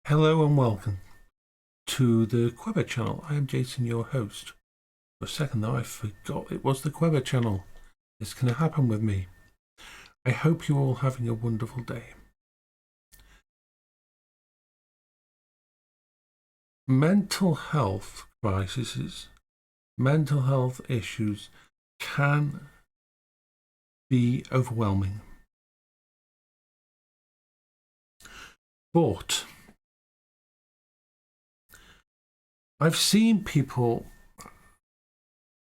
Hello and welcome to the Queber channel. I am Jason, your host. For a second though, I forgot it was the Queber channel. This can happen with me. I hope you're all having a wonderful day. Mental health crises, mental health issues can be overwhelming. But I've seen people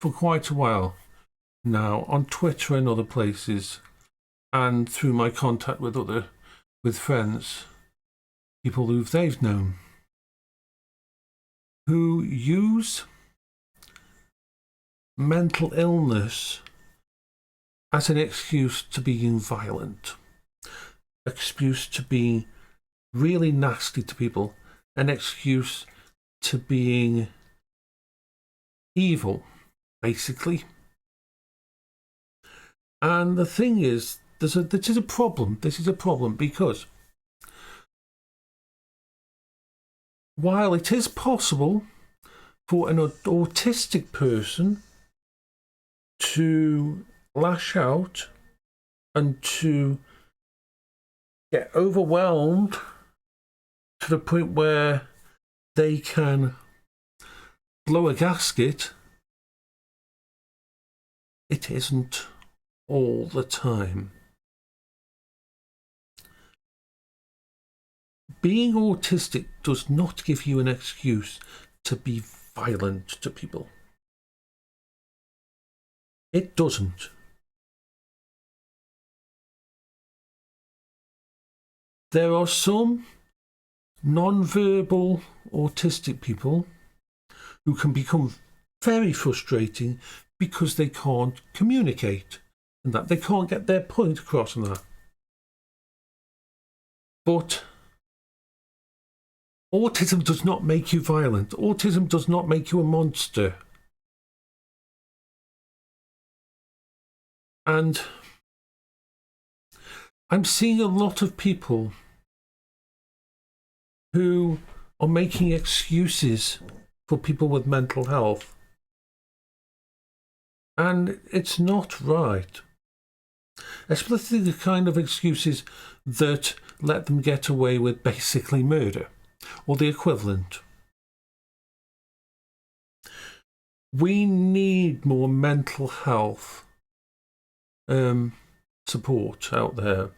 for quite a while now on Twitter and other places, and through my contact with friends, people who they've known, who use mental illness as an excuse to being violent, excuse to being really nasty to people, an excuse to being evil, basically. And the thing is, this is a problem. This is a problem because while it is possible for an autistic person to lash out and to get overwhelmed to the point where they can blow a gasket, it isn't all the time. Being autistic does not give you an excuse to be violent to people. It doesn't. There are some non-verbal autistic people who can become very frustrating because they can't communicate and that they can't get their point across on that. But autism does not make you violent. Autism does not make you a monster. And I'm seeing a lot of people who are making excuses for people with mental health. And it's not right. Especially the kind of excuses that let them get away with basically murder or the equivalent. We need more mental health support out there.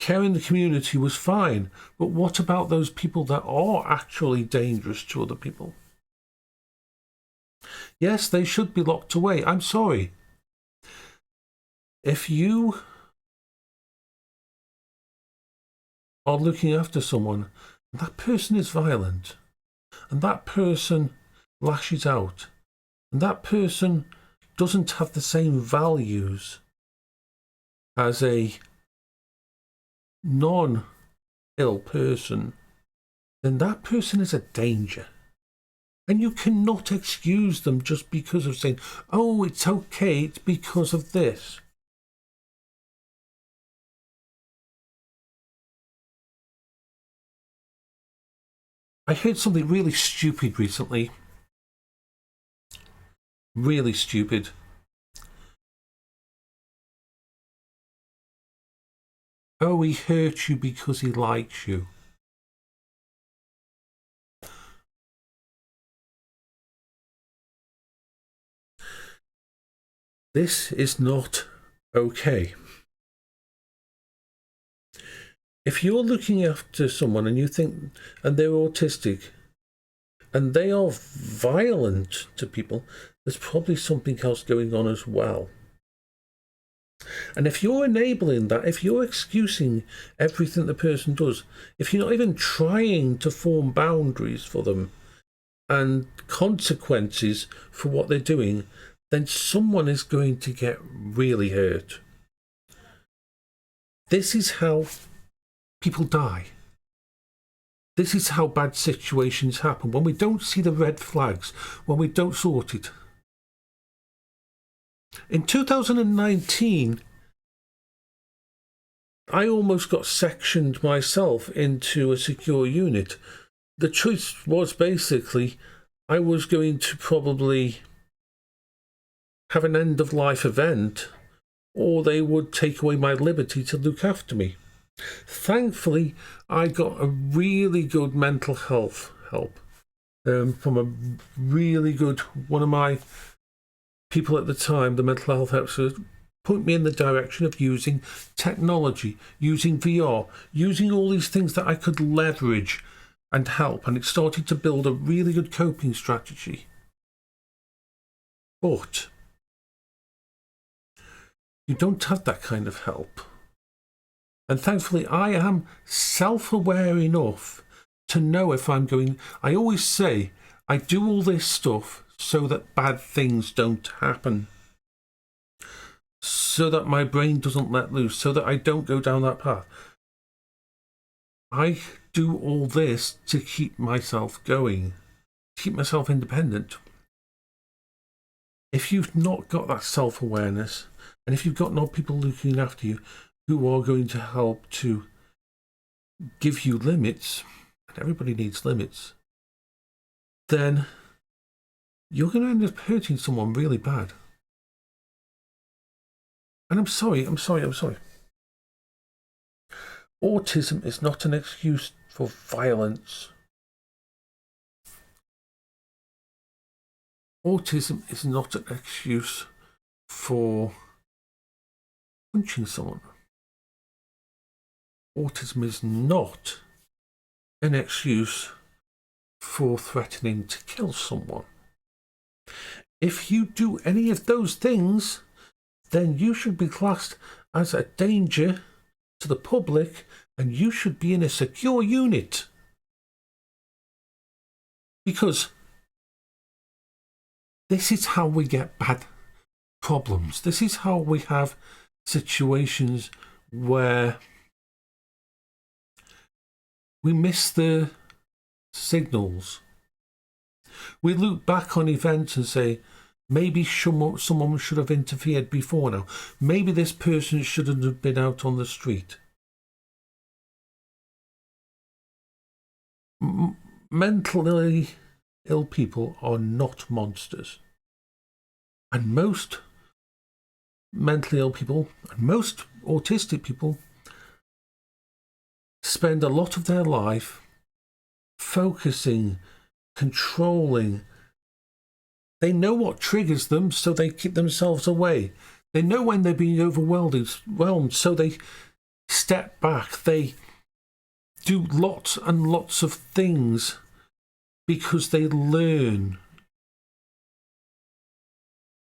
Care in the community was fine, but what about those people that are actually dangerous to other people? Yes, they should be locked away. I'm sorry. If you are looking after someone and that person is violent and that person lashes out and that person doesn't have the same values as a non-ill person, then that person is a danger. And you cannot excuse them just because of saying, oh, it's okay, it's because of this. I heard something really stupid recently. Really stupid. Oh, he hurt you because he likes you. This is not okay. If you're looking after someone and you think, and they're autistic, and they are violent to people, there's probably something else going on as well. And if you're enabling that, if you're excusing everything the person does, if you're not even trying to form boundaries for them and consequences for what they're doing, then someone is going to get really hurt. This is how people die. This is how bad situations happen, when we don't see the red flags, when we don't sort it. In 2019, I almost got sectioned myself into a secure unit. The choice was basically I was going to probably have an end-of-life event, or they would take away my liberty to look after me. Thankfully, I got a really good mental health help from a really good one of my people at the time. The mental health expert put me in the direction of using technology, using VR, using all these things that I could leverage and help, and it started to build a really good coping strategy. But you don't have that kind of help. And thankfully, I am self-aware enough to know if I'm going. I always say I do all this stuff so that bad things don't happen, so that my brain doesn't let loose, so that I don't go down that path. I do all this to keep myself going, keep myself independent. If you've not got that self-awareness, and if you've got no people looking after you who are going to help to give you limits, and everybody needs limits, then you're going to end up hurting someone really bad. And I'm sorry. Autism is not an excuse for violence. Autism is not an excuse for punching someone. Autism is not an excuse for threatening to kill someone. If you do any of those things, then you should be classed as a danger to the public and you should be in a secure unit. Because this is how we get bad problems. This is how we have situations where we miss the signals. We look back on events and say, maybe someone should have interfered before now. Maybe this person shouldn't have been out on the street. Mentally ill people are not monsters. And most mentally ill people, and most autistic people, spend a lot of their life focusing, controlling. They know what triggers them, so they keep themselves away. They know when they're being overwhelmed, so they step back. They do lots and lots of things because they learn.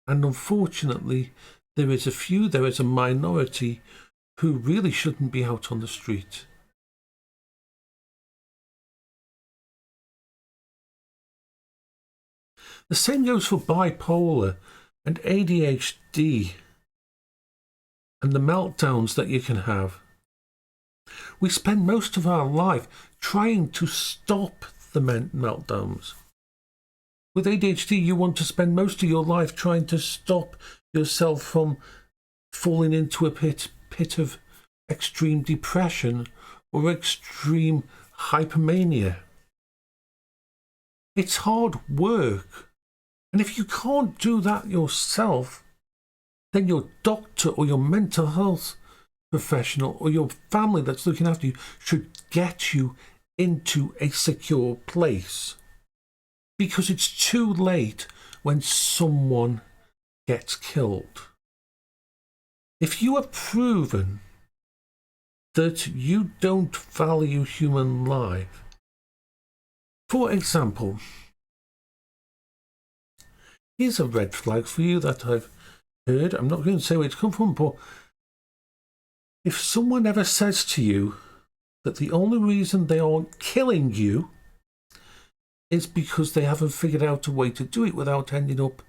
And unfortunately, there is a minority who really shouldn't be out on the street. The same goes for bipolar and ADHD and the meltdowns that you can have. We spend most of our life trying to stop the meltdowns. With ADHD, you want to spend most of your life trying to stop yourself from falling into a pit of extreme depression or extreme hypomania. It's hard work. And if you can't do that yourself, then your doctor or your mental health professional or your family that's looking after you should get you into a secure place. Because it's too late when someone gets killed. If you have proven that you don't value human life, for example, here's a red flag for you that I've heard. I'm not going to say where it's come from, but if someone ever says to you that the only reason they aren't killing you is because they haven't figured out a way to do it without ending up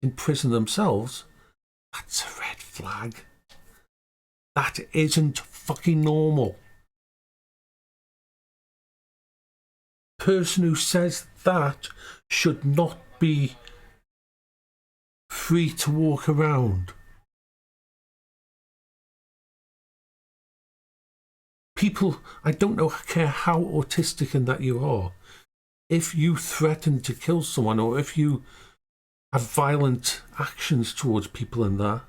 in prison themselves, that's a red flag. That isn't fucking normal. Person who says that should not be free to walk around. people, I don't care how autistic and that you are, if you threaten to kill someone or if you have violent actions towards people and that,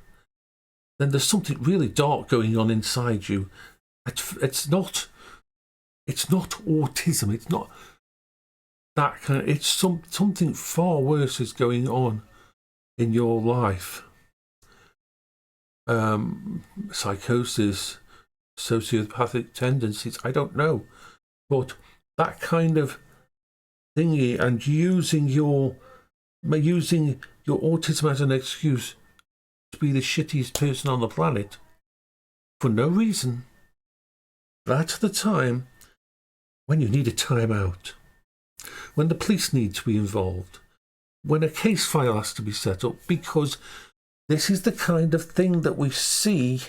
then there's something really dark going on inside you. It's not autism. It's not that kind of, it's something far worse is going on in your life. Psychosis, sociopathic tendencies, I don't know. But that kind of thingy and using your autism as an excuse to be the shittiest person on the planet for no reason. That's the time when you need a timeout, when the police need to be involved, when a case file has to be set up, because this is the kind of thing that we see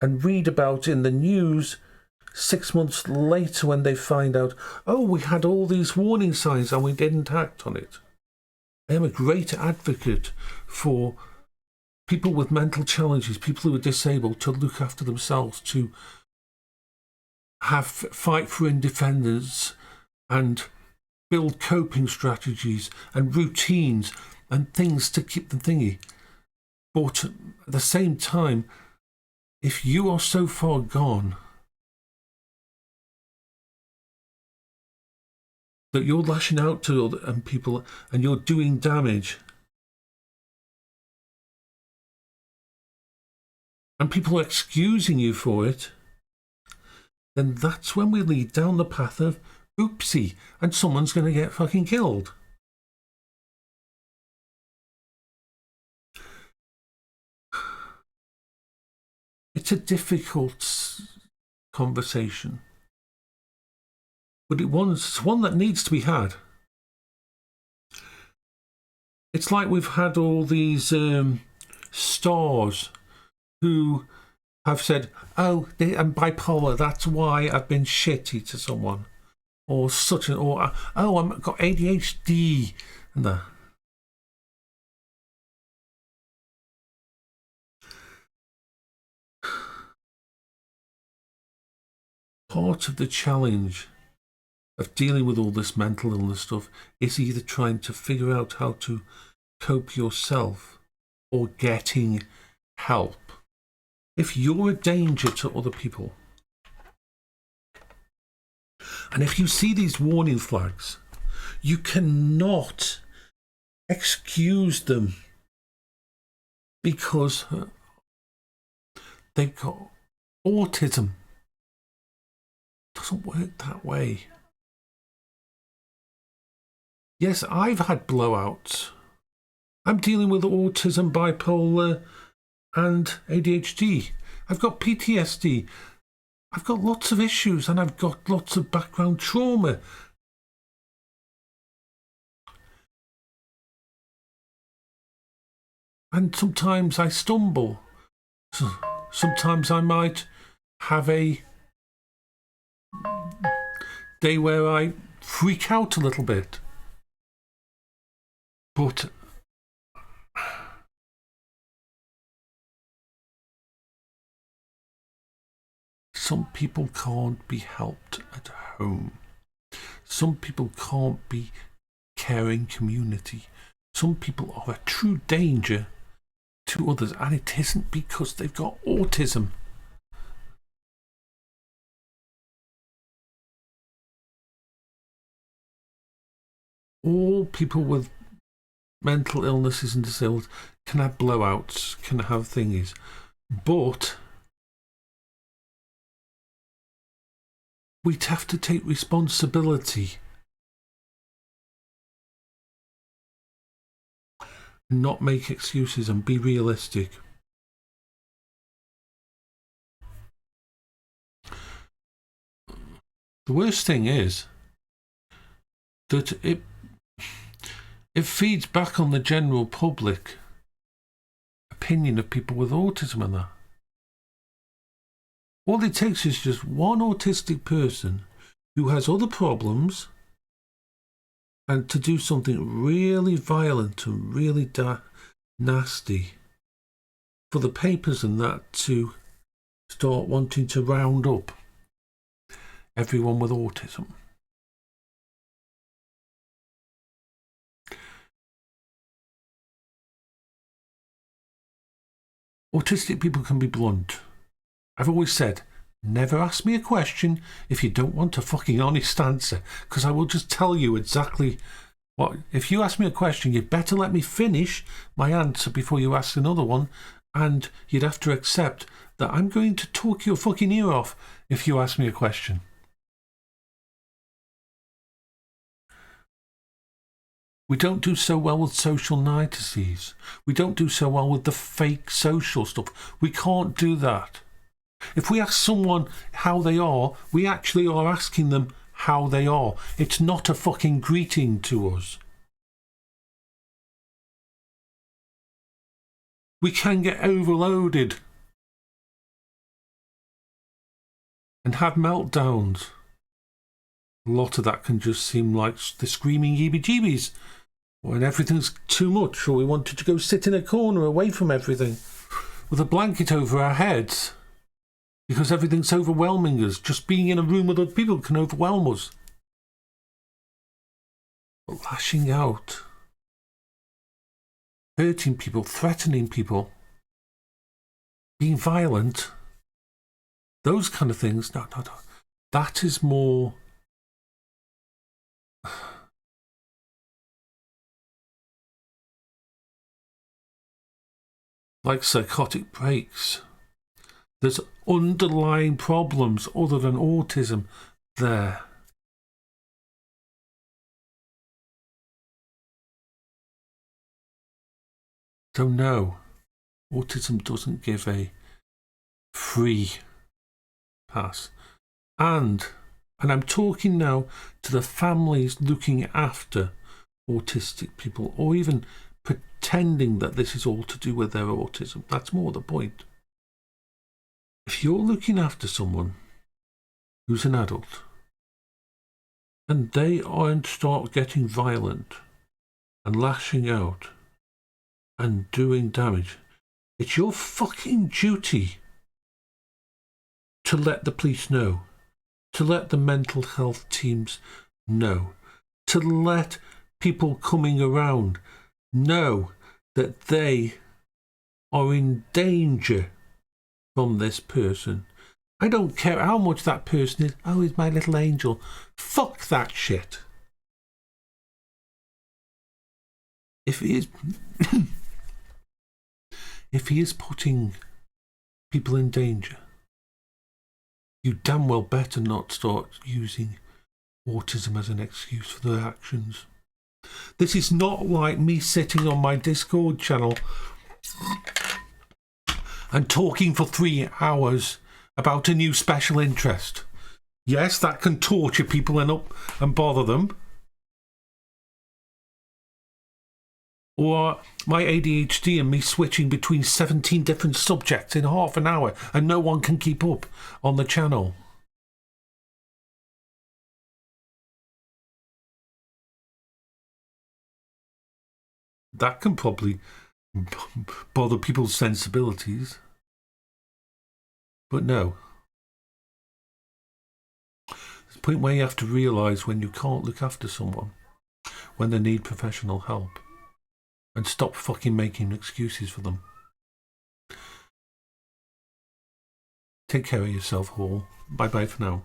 and read about in the news 6 months later when they find out, oh, we had all these warning signs and we didn't act on it. I am a great advocate for people with mental challenges, people who are disabled, to look after themselves, to fight for independence and build coping strategies and routines and things to keep them thingy. But at the same time, if you are so far gone that you're lashing out to other people and you're doing damage, and people are excusing you for it, then that's when we lead down the path of oopsie, and someone's going to get fucking killed. It's a difficult conversation, but it's one that needs to be had. It's like we've had all these stars who have said, oh, I'm bipolar, that's why I've been shitty to someone, or such an, or oh, I've got ADHD, and that. Part of the challenge of dealing with all this mental illness stuff is either trying to figure out how to cope yourself or getting help. If you're a danger to other people, and if you see these warning flags, you cannot excuse them because they've got autism. It doesn't work that way. Yes, I've had blowouts. I'm dealing with autism, bipolar, and ADHD. I've got PTSD. I've got lots of issues and I've got lots of background trauma. And sometimes I stumble. Sometimes I might have a day where I freak out a little bit. But some people can't be helped at home. Some people can't be caring community. Some people are a true danger to others, and it isn't because they've got autism. All people with mental illnesses and disabilities can have blowouts, can have thingies, but we'd have to take responsibility, not make excuses, and be realistic. The worst thing is that it feeds back on the general public opinion of people with autism and that. All it takes is just one autistic person who has other problems and to do something really violent and really nasty for the papers and that to start wanting to round up everyone with autism. Autistic people can be blunt. I've always said, never ask me a question if you don't want a fucking honest answer, because I will just tell you exactly what. If you ask me a question, you'd better let me finish my answer before you ask another one, and you'd have to accept that I'm going to talk your fucking ear off if you ask me a question. We don't do so well with social niceties. We don't do so well with the fake social stuff. We can't do that. If we ask someone how they are, we actually are asking them how they are. It's not a fucking greeting to us. We can get overloaded and have meltdowns. A lot of that can just seem like the screaming heebie-jeebies when everything's too much, or we wanted to go sit in a corner away from everything with a blanket over our heads because everything's overwhelming us. Just being in a room with other people can overwhelm us. But lashing out, hurting people, threatening people, being violent, those kind of things, no. That is more like psychotic breaks. There's underlying problems other than autism there. So no, autism doesn't give a free pass. And I'm talking now to the families looking after autistic people, or even pretending that this is all to do with their autism. That's more the point. If you're looking after someone who's an adult and they aren't start getting violent and lashing out and doing damage, it's your fucking duty to let the police know, to let the mental health teams know, to let people coming around know that they are in danger from this person. I don't care how much that person is. Oh, he's my little angel. Fuck that shit. If he is if he is putting people in danger, you damn well better not start using autism as an excuse for their actions. This is not like me sitting on my Discord channel and talking for 3 hours about a new special interest. Yes, that can torture people and bother them. Or my ADHD and me switching between 17 different subjects in half an hour and no one can keep up on the channel. That can probably bother people's sensibilities. But no. There's a point where you have to realise when you can't look after someone, when they need professional help, and stop fucking making excuses for them. Take care of yourself, all. Bye-bye for now.